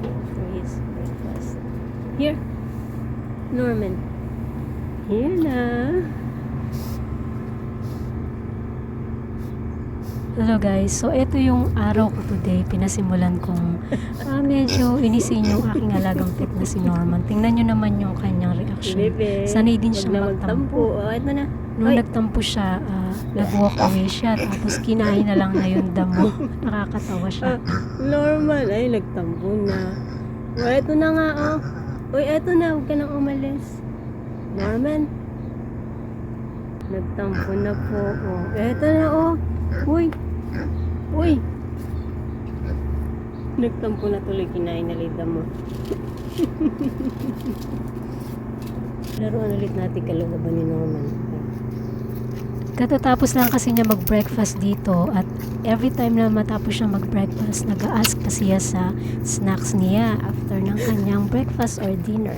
for his breakfast. Here, Norman. Here na. Hello guys, so ito yung araw ko today. Pinasimulan kong medyo inisin yung aking alagang pet na si Norman. Tingnan nyo naman yung kanyang reaction. Sanay din siya magtampo. Ito na. Nung nagtampo siya, nag-walk away siya. Tapos kinain na lang na yung damo. Nakakatawa siya. Normal. Ay, nagtampo na. O, eto na nga, oh. Uy, eto na. Huwag ka nang umalis. Norman. Nagtampo na po. Oh, eto na, oh. Uy. Uy. Nagtampo na tuloy. Kinain na lida mo. Laruan ulit natin kalooban ni Norman. Katatapos lang kasi niya mag-breakfast dito at every time na matapos siya mag-breakfast, nag-a-ask pa siya sa snacks niya after ng kanyang breakfast or dinner.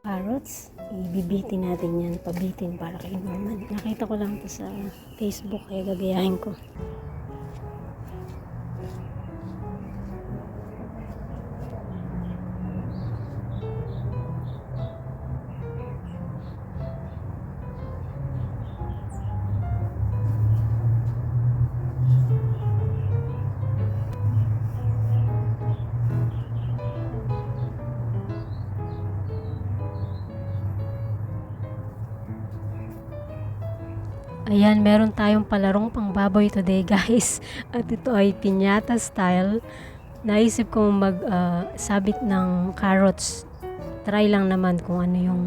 Carrots, ibibitin natin yan, pabitin para kay Norman. Nakita ko lang to sa Facebook kaya gagayahin ko. Ayan, meron tayong palarong pangbaboy today guys. At ito ay piñata style. Naisip kong sabit ng carrots. Try lang naman kung ano yung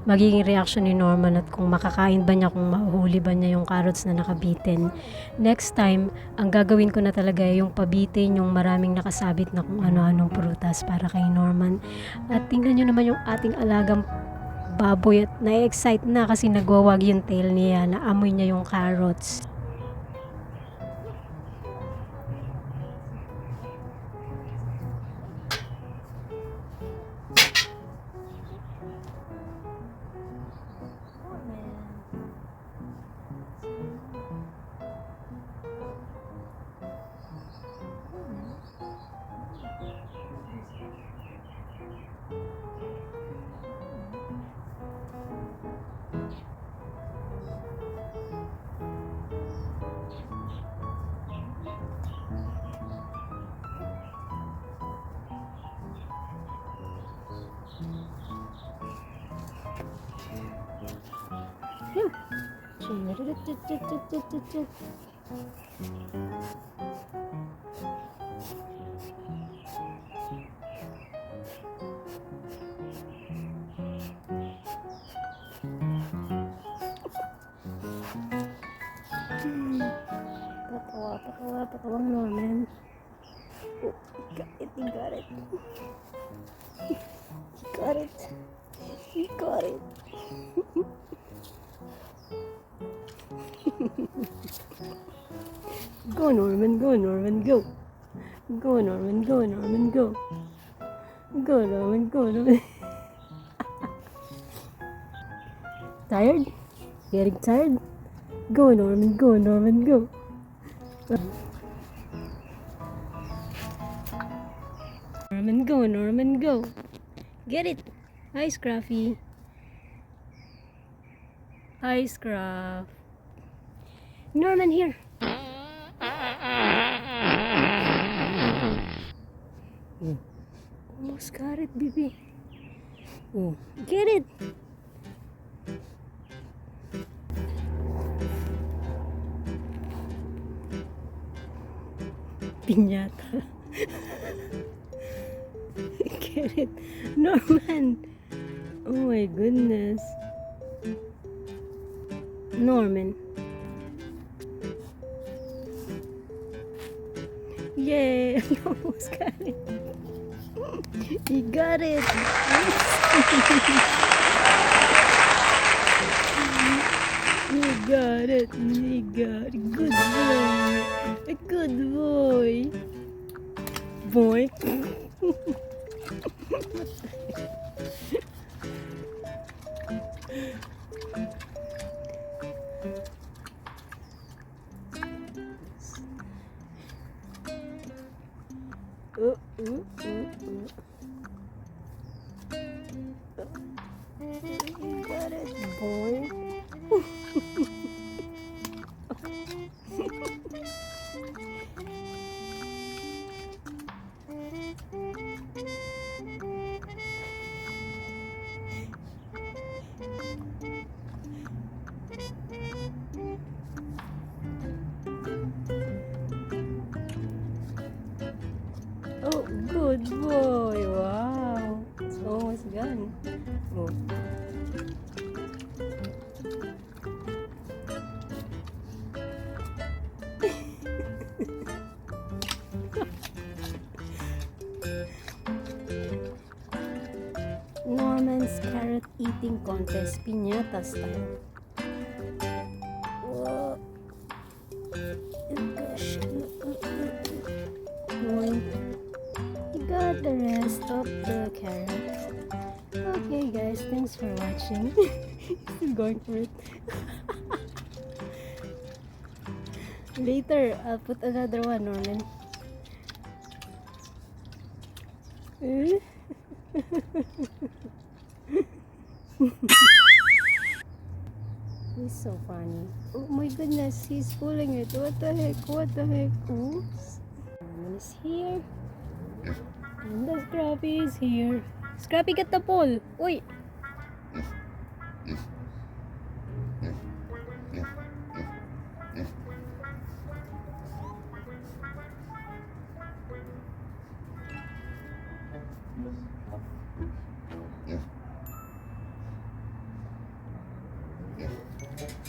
magiging reaction ni Norman at kung makakain ba niya, kung mahuhuli ba niya yung carrots na nakabitin. Next time, ang gagawin ko na talaga ay yung pabitin, yung maraming nakasabit na kung ano-anong prutas para kay Norman. At tingnan nyo naman yung ating alagang baboy at na-excite na kasi nagwawag yung tail niya, naamoy niya yung carrots. Patawang Norman. Oh, he got it. He got it. He got it. Go Norman, go Norman, go. Go Norman, go Norman, go. Go Norman, go Norman. Tired? Getting tired? Go Norman, go Norman, go. Norman, go Norman, go. Get it. Hi Scruffy. Hi Scruff. Norman, here. Almost got it, baby. Oh, get it. Piñata. Get it. Norman. Oh my goodness. Norman. Yay! I almost got it. You got it. You got it. You got it. Good boy. A good boy. Boy. Mm, mm, mm. You got it, boy. Oh, good boy. Wow. It's almost gone. Oh. Norman's carrot eating contest, piñata style. Whoa. Oh gosh. One. You got the rest of the carrot. Okay guys, thanks for watching. Still going for it. Later, I'll put another one, Norman. Eh? He's so funny. Oh my goodness, he's pulling it. What the heck? What the heck? Oops. Norman is here. And the Scrappy is here. Scrappy, get the pole. Uy!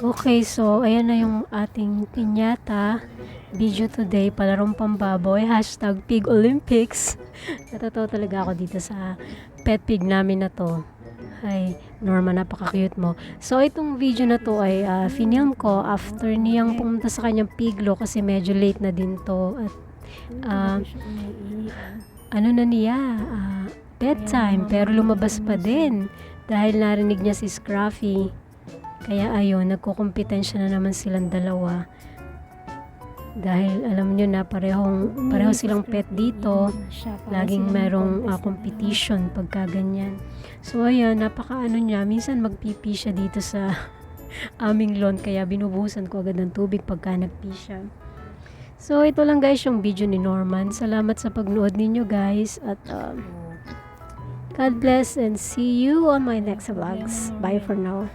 Okay, so ayan na yung ating piñata video today, palarong pambaboy, hashtag Pig Olympics. Natatawa talaga ako dito sa pet pig namin na to. Ay, Norma, napaka-cute mo. So, itong video na to ay finilm ko after niyang pumunta sa kanyang piglo kasi medyo late na din to. At ano na niya, bedtime, pero lumabas pa din dahil narinig niya si Scruffy. Kaya ayun, nagkukumpetensya na naman silang dalawa. Dahil alam nyo na pareho silang pet dito. Laging merong competition pagka ganyan. So ayun, napaka-ano niya. Minsan magpipi siya dito sa aming lawn. Kaya binubuhusan ko agad ng tubig pagka nagpi siya. So ito lang guys yung video ni Norman. Salamat sa pagnood ninyo guys. At God bless and see you on my next vlogs. Bye for now.